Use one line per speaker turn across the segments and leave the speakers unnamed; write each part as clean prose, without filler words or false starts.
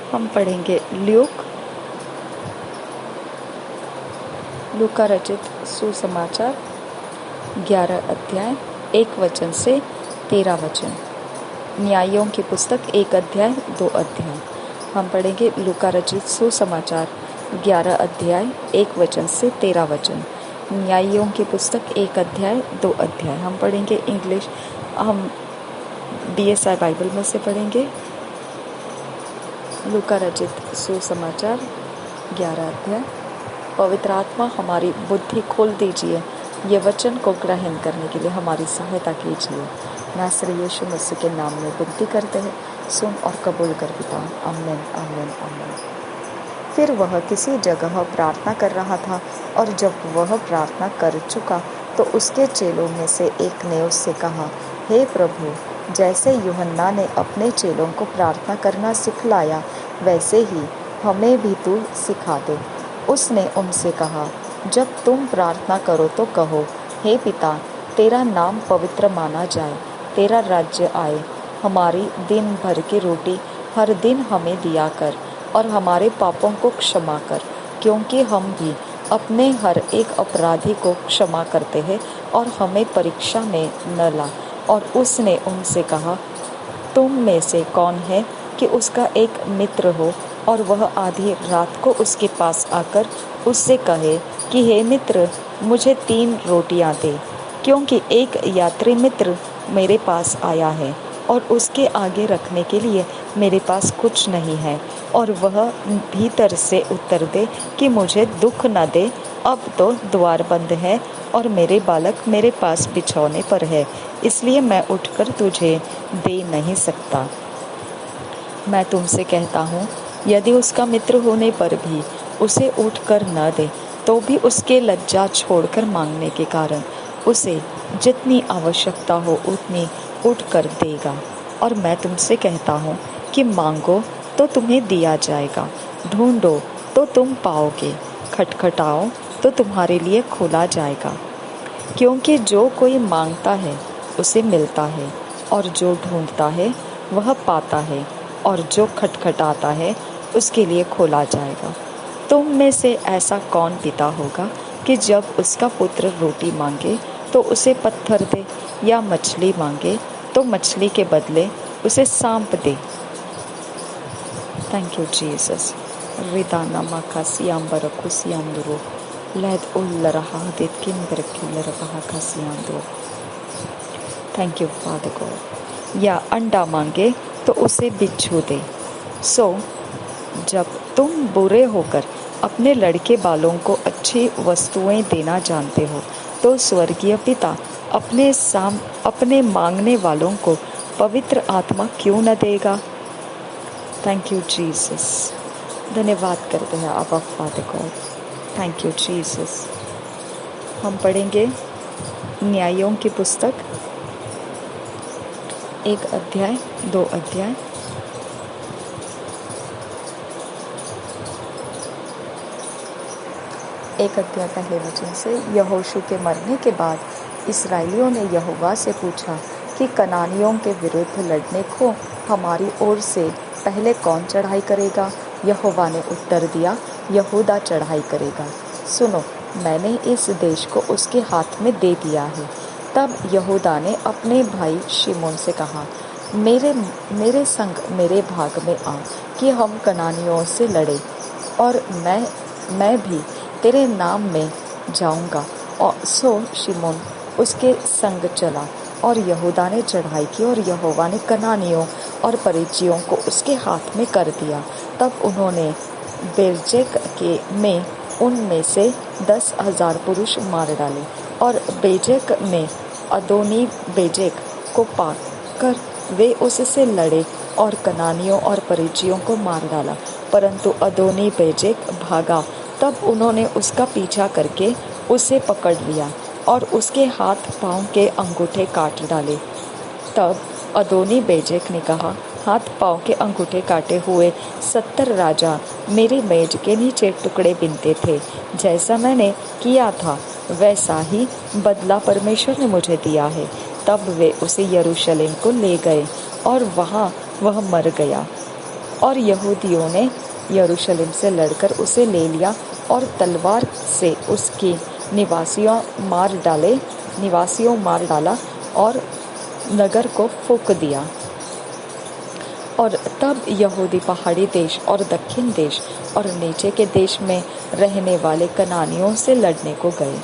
हम पढ़ेंगे लूका रचित सुसमाचार 11 अध्याय 1 वचन से 13 वचन। न्यायों की पुस्तक 1 अध्याय 2 अध्याय। हम पढ़ेंगे लूका रचित सुसमाचार 11 अध्याय 1 वचन से 13 वचन। न्यायों की पुस्तक 1 अध्याय 2 अध्याय। हम पढ़ेंगे इंग्लिश, हम DSI बाइबल में से पढ़ेंगे। लूका रचित सुसमाचार 11 अध्याय। पवित्र आत्मा हमारी बुद्धि खोल दीजिए, ये वचन को ग्रहण करने के लिए हमारी सहायता कीजिए। नासरी यीशु मसीह के नाम में विनती करते हैं, सुन और कबूल कर पिता। आमीन आमीन आमीन। फिर वह किसी जगह प्रार्थना कर रहा था, और जब वह प्रार्थना कर चुका तो उसके चेलों में से एक ने उससे कहा, हे प्रभु, जैसे यूहन्ना ने अपने चेलों को प्रार्थना करना सिखलाया, वैसे ही हमें भी तू सिखा दे। उसने उनसे कहा, जब तुम प्रार्थना करो तो कहो, हे पिता, तेरा नाम पवित्र माना जाए, तेरा राज्य आए, हमारी दिन भर की रोटी हर दिन हमें दिया कर, और हमारे पापों को क्षमा कर, क्योंकि हम भी अपने हर एक अपराधी को क्षमा करते हैं, और हमें परीक्षा में न ला। और उसने उनसे कहा, तुम में से कौन है कि उसका एक मित्र हो, और वह आधी रात को उसके पास आकर उससे कहे कि हे मित्र, मुझे 3 रोटियां दे, क्योंकि एक यात्री मित्र मेरे पास आया है, और उसके आगे रखने के लिए मेरे पास कुछ नहीं है। और वह भीतर से उत्तर दे कि मुझे दुख न दे, अब तो द्वार बंद है और मेरे बालक मेरे पास बिछौने पर है, इसलिए मैं उठकर तुझे दे नहीं सकता। मैं तुमसे कहता हूँ, यदि उसका मित्र होने पर भी उसे उठकर न दे, तो भी उसके लज्जा छोड़कर मांगने के कारण उसे जितनी आवश्यकता हो उतनी उठकर देगा। और मैं तुमसे कहता हूँ कि मांगो तो तुम्हें दिया जाएगा, ढूंढो तो तुम पाओगे, खटखटाओ तो तुम्हारे लिए खोला जाएगा। क्योंकि जो कोई मांगता है उसे मिलता है, और जो ढूंढता है वह पाता है, और जो खटखटाता है उसके लिए खोला जाएगा। तुम में से ऐसा कौन पिता होगा कि जब उसका पुत्र रोटी मांगे तो उसे पत्थर दे, या मछली मांगे तो मछली के बदले उसे सांप दे। Thank you Jesus. रिदाना माकासियाम बरकुसियांदरो लैद उल्लरहा देकिंदर किलर बहाकासियांदरो। Thank you father God. या अंडा मांगे तो उसे बिच्छू दे। सो जब तुम बुरे होकर अपने लड़के बालों को अच्छी वस्तुएं देना जानते हो, तो स्वर्गीय पिता अपने मांगने वालों को पवित्र आत्मा क्यों न देगा। Thank you Jesus. धन्यवाद करते हैं आबा father God. Thank you Jesus. हम पढ़ेंगे न्यायों की पुस्तक 1 अध्याय 2 अध्याय। एक अध्याय पहले वचन से। यहोशू के मरने के बाद इस्राएलियों ने यहोवा से पूछा कि कनानियों के विरुद्ध लड़ने को हमारी ओर से पहले कौन चढ़ाई करेगा। यहोवा ने उत्तर दिया, यहूदा चढ़ाई करेगा। सुनो, मैंने इस देश को उसके हाथ में दे दिया है। तब यहूदा ने अपने भाई शिमोन से कहा, मेरे संग मेरे भाग में आ कि हम कनानियों से लड़ें, और मैं भी तेरे नाम में जाऊंगा। और सो शिमोन उसके संग चला, और यहूदा ने चढ़ाई की, और यहोवा ने कनानियों और परिज्जियों को उसके हाथ में कर दिया। तब उन्होंने बेजेक में उनमें से 10,000 पुरुष मार डाले, और बेजेक में अदोनी बेजेक को पाकर वे उससे लड़े और कनानियों और परिज्जियों को मार डाला। परंतु अदोनी बेजेक भागा। तब उन्होंने उसका पीछा करके उसे पकड़ लिया और उसके हाथ पांव के अंगूठे काट डाले। तब अदोनी बेजेक ने कहा, हाथ पांव के अंगूठे काटे हुए 70 राजा मेरी मेज के नीचे टुकड़े बिनते थे। जैसा मैंने किया था वैसा ही बदला परमेश्वर ने मुझे दिया है। तब वे उसे यरूशलेम को ले गए, और वहाँ वह मर गया। और यहूदियों ने यरूशलेम से लड़कर उसे ले लिया और तलवार से उसके निवासियों मार डाला और नगर को फूंक दिया। और तब यहूदी पहाड़ी देश और दक्षिण देश और नीचे के देश में रहने वाले कनानियों से लड़ने को गए,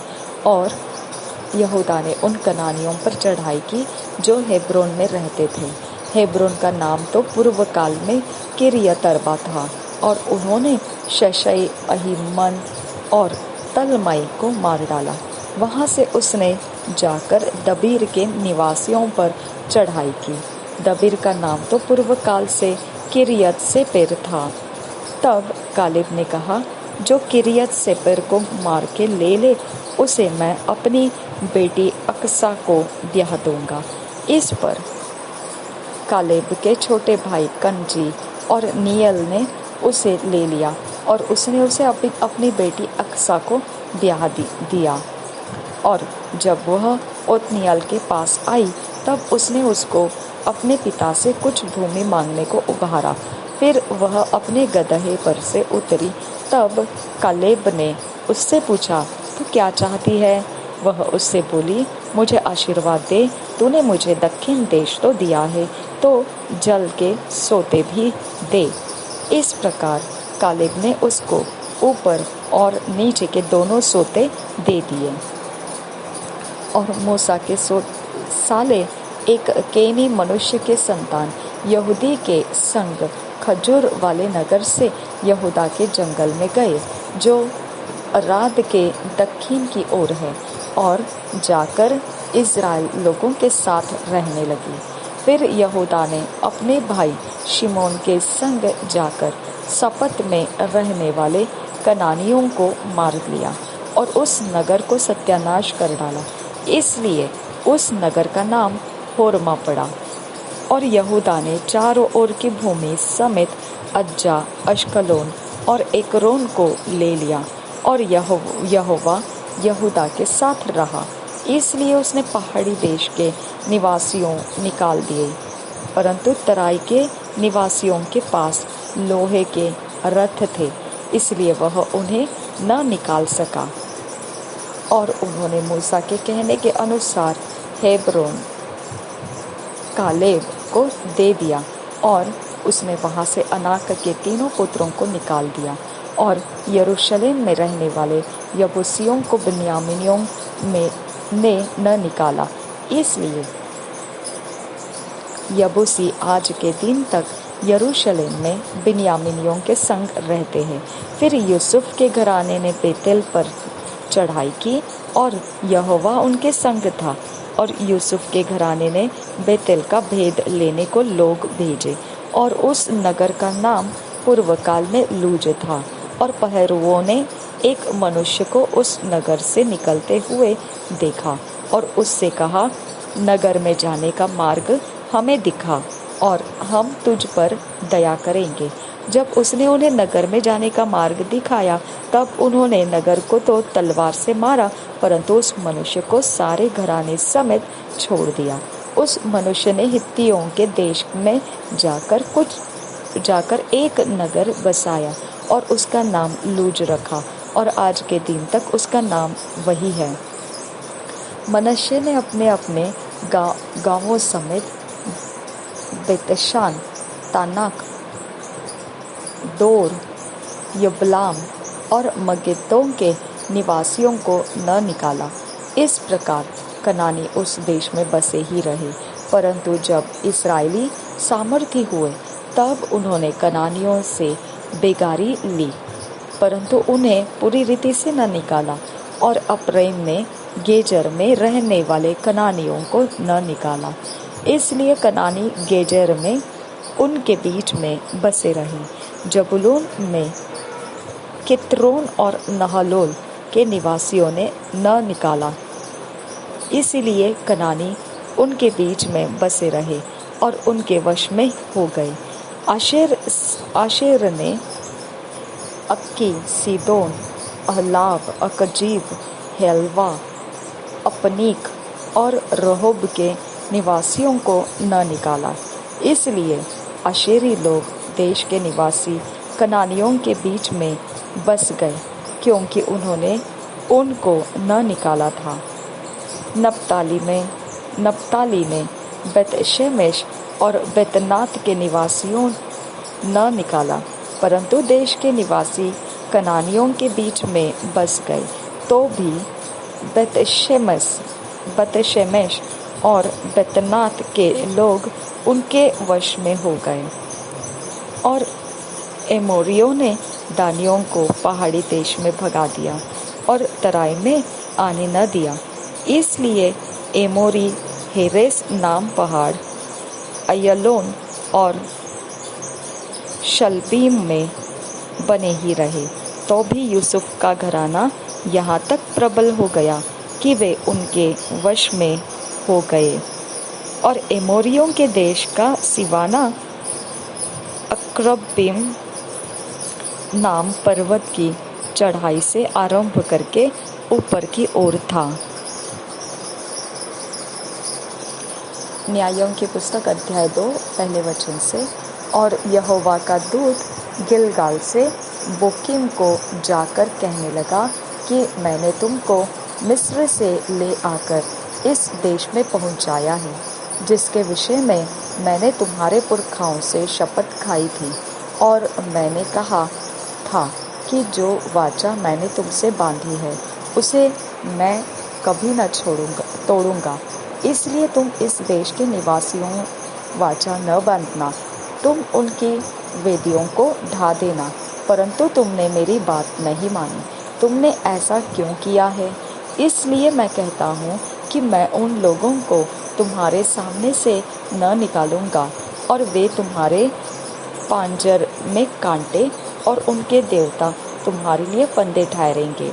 और यहूदा ने उन कनानियों पर चढ़ाई की जो हेब्रोन में रहते थे। हेब्रोन का नाम तो पूर्व काल में किरियत अर्बा था, और उन्होंने शशई, अहीमन और तलमई को मार डाला। वहाँ से उसने जाकर दबीर के निवासियों पर चढ़ाई की। दबीर का नाम तो पूर्व काल से किरियत सेपेर था। तब कालेब ने कहा, जो किरियत सेपेर को मार के ले ले, उसे मैं अपनी बेटी अक्सा को ब्याह दूंगा। इस पर कालेब के छोटे भाई कनजी और नियल ने उसे ले लिया, और उसने उसे अपनी बेटी अक्सा को ब्याह दिया। और जब वह ओत्नियल के पास आई, तब उसने उसको अपने पिता से कुछ भूमि मांगने को उभारा। फिर वह अपने गदहे पर से उतरी। तब कालेब ने उससे पूछा, तू क्या चाहती है? वह उससे बोली, मुझे आशीर्वाद दे, तूने मुझे दक्षिण देश तो दिया है, तो जल के सोते भी दे। इस प्रकार कालेब ने उसको ऊपर और नीचे के दोनों सोते दे दिए। और मूसा के साले एक केनी मनुष्य के संतान यहूदी के संग खजूर वाले नगर से यहूदा के जंगल में गए, जो राद के दक्षिण की ओर है, और जाकर इज़राइल लोगों के साथ रहने लगी। फिर यहूदा ने अपने भाई शिमोन के संग जाकर सपत में रहने वाले कनानियों को मार लिया और उस नगर को सत्यानाश कर डाला। इसलिए उस नगर का नाम होरमा पड़ा। और यहूदा ने चारों ओर की भूमि समेत अज्जा, अश्कलोन और एक्रोन को ले लिया, और यहोवा यहूदा के साथ रहा, इसलिए उसने पहाड़ी देश के निवासियों निकाल दिए। परंतु तराई के निवासियों के पास लोहे के रथ थे, इसलिए वह उन्हें न निकाल सका। और उन्होंने मूसा के कहने के अनुसार हेब्रोन कालेब को दे दिया, और उसने वहाँ से अनाक के तीनों पुत्रों को निकाल दिया। और यरूशलेम में रहने वाले यबूसियों को बिन्यामीनियों ने न निकाला, इसलिए यबूसी आज के दिन तक यरूशलेम में बिन्यामीनियों के संग रहते हैं। फिर यूसुफ के घराने ने बेतेल पर चढ़ाई की, और यहोवा उनके संग था, और यूसुफ के घराने ने बेतेल का भेद लेने को लोग भेजे। और उस नगर का नाम पूर्व काल में लूज था। और पहरुओं ने एक मनुष्य को उस नगर से निकलते हुए देखा, और उससे कहा, नगर में जाने का मार्ग हमें दिखा, और हम तुझ पर दया करेंगे। जब उसने उन्हें नगर में जाने का मार्ग दिखाया, तब उन्होंने नगर को तो तलवार से मारा, परंतु उस मनुष्य को सारे घराने समेत छोड़ दिया। उस मनुष्य ने हित्तियों के देश में जाकर एक नगर बसाया, और उसका नाम लूज रखा, और आज के दिन तक उसका नाम वही है। मनश्शे ने अपने अपने गांवों समेत बेतशान, तानाक, दोर, यबलाम और मगिद्दों के निवासियों को न निकाला। इस प्रकार कनानी उस देश में बसे ही रहे। परंतु जब इस्राएली सामर्थी हुए, तब उन्होंने कनानियों से बेगारी ली, परंतु उन्हें पूरी रीति से न निकाला। और अप्रैम ने गेजर में रहने वाले कनानियों को न निकाला, इसलिए कनानी गेजर में उनके बीच में बसे रहे। जबूलून में कित्रोन और नहलोल के निवासियों ने न निकाला, इसलिए कनानी उनके बीच में बसे रहे और उनके वश में हो गए। आशेर ने अक्की, सीदोन, अहलाब, अकजीब, हेलवा, अपनीक और रहोब के निवासियों को न निकाला, इसलिए आशेरी लोग देश के निवासी कनानियों के बीच में बस गए, क्योंकि उन्होंने उनको न निकाला था। नप्ताली ने बेतशेमेश और बेतनात के निवासियों न निकाला, परंतु देश के निवासी कनानियों के बीच में बस गए, तो भी बेतशेमेश और बेतनात के लोग उनके वश में हो गए। और एमोरियों ने दानियों को पहाड़ी देश में भगा दिया और तराई में आने न दिया। इसलिए एमोरी हेरेस नाम पहाड़, अय्यालोन और शल्बीम में बने ही रहे। तो भी यूसुफ का घराना यहाँ तक प्रबल हो गया कि वे उनके वश में हो गए। और एमोरियों के देश का सिवाना अक्रब्बीम नाम पर्वत की चढ़ाई से आरंभ करके ऊपर की ओर था। न्यायों की पुस्तक अध्याय 2 पहले वचन से। और यहोवा का दूत गिलगाल से बोकीम को जाकर कहने लगा कि मैंने तुमको मिस्र से ले आकर इस देश में पहुंचाया है, जिसके विषय में मैंने तुम्हारे पुरखाओं से शपथ खाई थी। और मैंने कहा था कि जो वाचा मैंने तुमसे बांधी है उसे मैं कभी न तोड़ूंगा। इसलिए तुम इस देश के निवासियों वाचा न बांधना, तुम उनकी वेदियों को ढा देना। परंतु तुमने मेरी बात नहीं मानी। तुमने ऐसा क्यों किया है? इसलिए मैं कहता हूँ कि मैं उन लोगों को तुम्हारे सामने से न निकालूंगा, और वे तुम्हारे पांजर में कांटे और उनके देवता तुम्हारे लिए फंदे ठहरेंगे।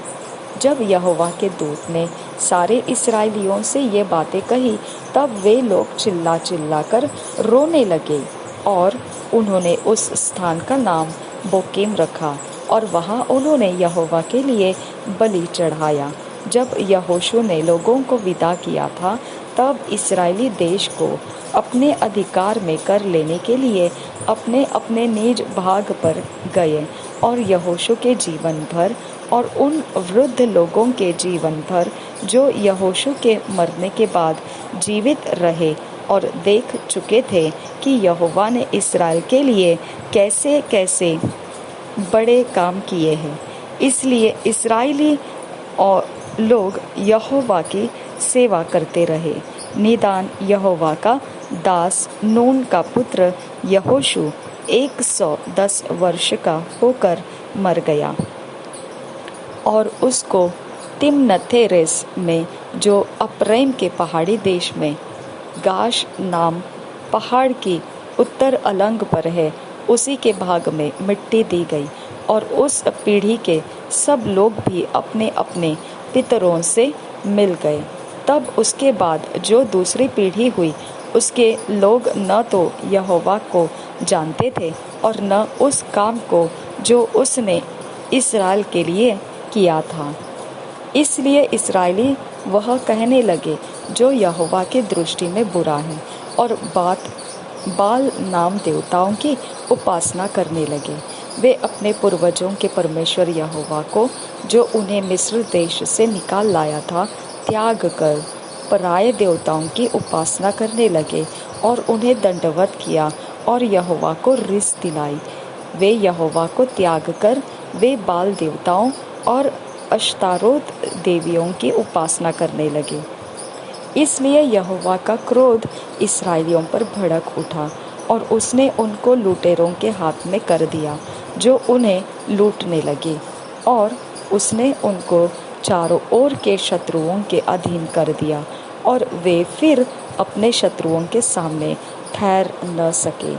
जब यहोवा के दूत ने सारे इस्राएलियों से ये बातें कही, तब वे लोग चिल्ला चिल्ला कर रोने लगे। और उन्होंने उस स्थान का नाम बोकीम रखा, और वहाँ उन्होंने यहोवा के लिए बलि चढ़ाया। जब यहोशू ने लोगों को विदा किया था, तब इस्राएली देश को अपने अधिकार में कर लेने के लिए अपने अपने निज भाग पर गए। और यहोशू के जीवन भर और उन वृद्ध लोगों के जीवन भर जो यहोशू के मरने के बाद जीवित रहे और देख चुके थे कि यहोवा ने इस्राएल के लिए कैसे कैसे बड़े काम किए हैं, इसलिए इस्राएली और लोग यहोवा की सेवा करते रहे। निदान यहोवा का दास नून का पुत्र यहोशू 110 वर्ष का होकर मर गया, और उसको तिम्नथेरेस में, जो अप्रैम के पहाड़ी देश में गाश नाम पहाड़ की उत्तर अलंग पर है, उसी के भाग में मिट्टी दी गई। और उस पीढ़ी के सब लोग भी अपने अपने पितरों से मिल गए। तब उसके बाद जो दूसरी पीढ़ी हुई, उसके लोग न तो यहोवा को जानते थे और न उस काम को जो उसने इस्राएल के लिए किया था। इसलिए इस्राएली वह कहने लगे जो यहोवा की दृष्टि में बुरा है, और बाल नाम देवताओं की उपासना करने लगे। वे अपने पूर्वजों के परमेश्वर यहोवा को, जो उन्हें मिस्र देश से निकाल लाया था, त्याग कर पराये देवताओं की उपासना करने लगे और उन्हें दंडवत किया और यहोवा को रिस दिलाई। वे यहोवा को त्याग कर वे बाल देवताओं और अश्तारोत देवियों की उपासना करने लगे। इसलिए यहोवा का क्रोध इस्राएलियों पर भड़क उठा, और उसने उनको लुटेरों के हाथ में कर दिया जो उन्हें लूटने लगे, और उसने उनको चारों ओर के शत्रुओं के अधीन कर दिया, और वे फिर अपने शत्रुओं के सामने ठहर न सके।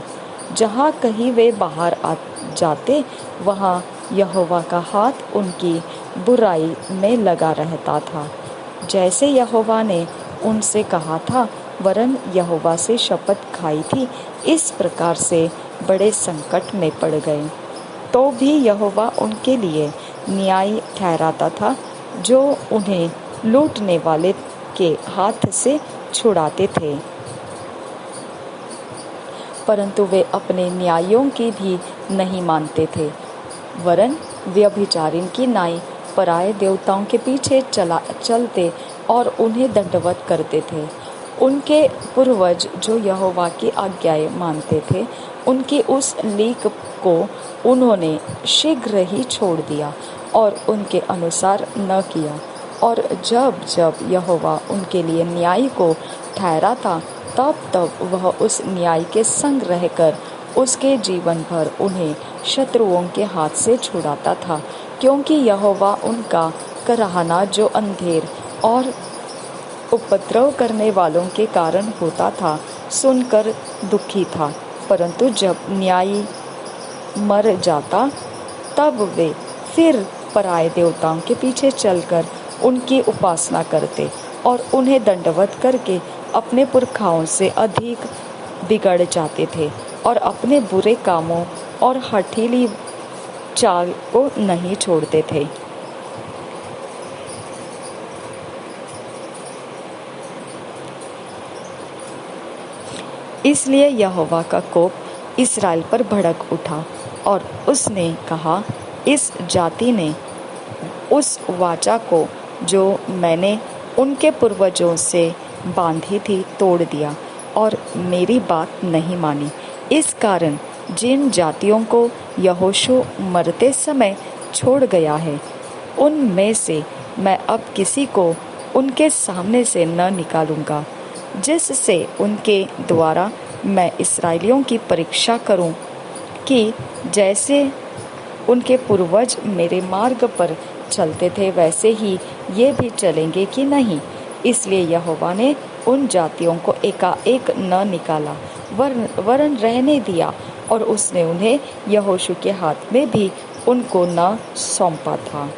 जहाँ कहीं वे बाहर आ जाते, वहाँ यहोवा का हाथ उनकी बुराई में लगा रहता था, जैसे यहोवा ने उनसे कहा था, वरन यहोवा से शपथ खाई थी। इस प्रकार से बड़े संकट में पड़ गए। तो भी यहोवा उनके लिए न्याय ठहराता था, जो उन्हें लूटने वाले के हाथ से छुड़ाते थे। परंतु वे अपने न्यायों की भी नहीं मानते थे, वरन व्यभिचारिणी की नाई पराये देवताओं के पीछे चलते और उन्हें दंडवत करते थे। उनके पूर्वज जो यहोवा की आज्ञाएं मानते थे, उनकी उस लीक को उन्होंने शीघ्र ही छोड़ दिया और उनके अनुसार न किया। और जब जब यहोवा उनके लिए न्याय को ठहरा था, तब तब वह उस न्याय के संग रहकर उसके जीवन भर उन्हें शत्रुओं के हाथ से छुड़ाता था, क्योंकि यहोवा उनका कराहना जो अंधेर और उपद्रव करने वालों के कारण होता था, सुनकर दुखी था। परंतु जब न्यायी मर जाता, तब वे फिर पराये देवताओं के पीछे चलकर उनकी उपासना करते और उन्हें दंडवत करके अपने पुरखाओं से अधिक बिगड़ जाते थे और अपने बुरे कामों और हठीली चाल को नहीं छोड़ते थे। इसलिए यहोवा का कोप इस्राएल पर भड़क उठा और उसने कहा, इस जाति ने उस वाचा को जो मैंने उनके पूर्वजों से बांधी थी तोड़ दिया और मेरी बात नहीं मानी। इस कारण जिन जातियों को यहोशू मरते समय छोड़ गया है, उनमें से मैं अब किसी को उनके सामने से न निकालूंगा, जिससे उनके द्वारा मैं इस्राएलियों की परीक्षा करूं कि जैसे उनके पूर्वज मेरे मार्ग पर चलते थे, वैसे ही ये भी चलेंगे कि नहीं। इसलिए यहोवा ने उन जातियों को एकाएक न निकाला, वरन रहने दिया, और उसने उन्हें यहोशू के हाथ में भी उनको न सौंपा था।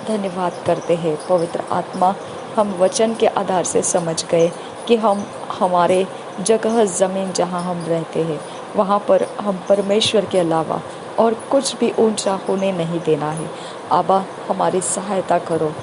धन्यवाद करते हैं पवित्र आत्मा, हम वचन के आधार से समझ गए कि हम हमारे जगह ज़मीन जहाँ हम रहते हैं, वहाँ पर हम परमेश्वर के अलावा और कुछ भी ऊंचा होने नहीं देना है। आबा, हमारी सहायता करो।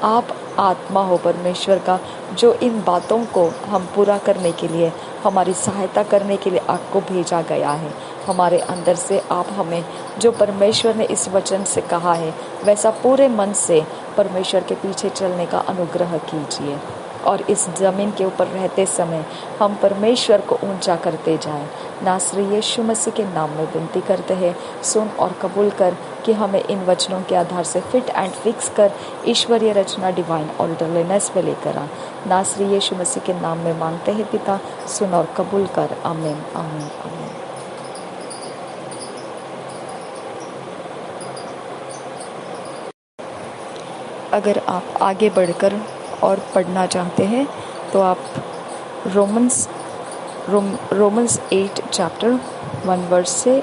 आप आत्मा हो परमेश्वर का, जो इन बातों को हम पूरा करने के लिए, हमारी सहायता करने के लिए आपको भेजा गया है। हमारे अंदर से आप हमें जो परमेश्वर ने इस वचन से कहा है, वैसा पूरे मन से परमेश्वर के पीछे चलने का अनुग्रह कीजिए, और इस ज़मीन के ऊपर रहते समय हम परमेश्वर को ऊंचा करते जाएं। नासरी यीशु मसीह के नाम में विनती करते हैं, सुन और कबूल कर कि हमें इन वचनों के आधार से फिट एंड फिक्स कर ईश्वरीय रचना डिवाइन ऑर्डरलीनेस पे लेकर आ। नासरी यीशु मसीह के नाम में मांगते हैं पिता, सुन और कबूल कर। आमीन, आमीन, आमीन। अगर आप आगे बढ़कर और पढ़ना चाहते हैं तो आप रोमन्स 8 चैप्टर 1 वर्स से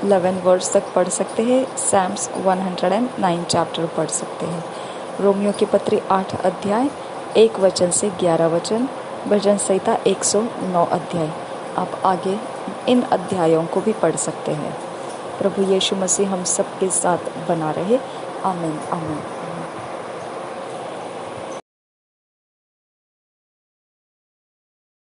11 वर्स तक पढ़ सकते हैं। सैम्स 109 चैप्टर पढ़ सकते हैं। रोमियो की पत्री 8 अध्याय 1 वचन से 11 वचन, भजन संहिता 109 अध्याय। आप आगे इन अध्यायों को भी पढ़ सकते हैं। प्रभु यीशु मसीह हम सबके साथ बना रहे। आमीन, आमीन।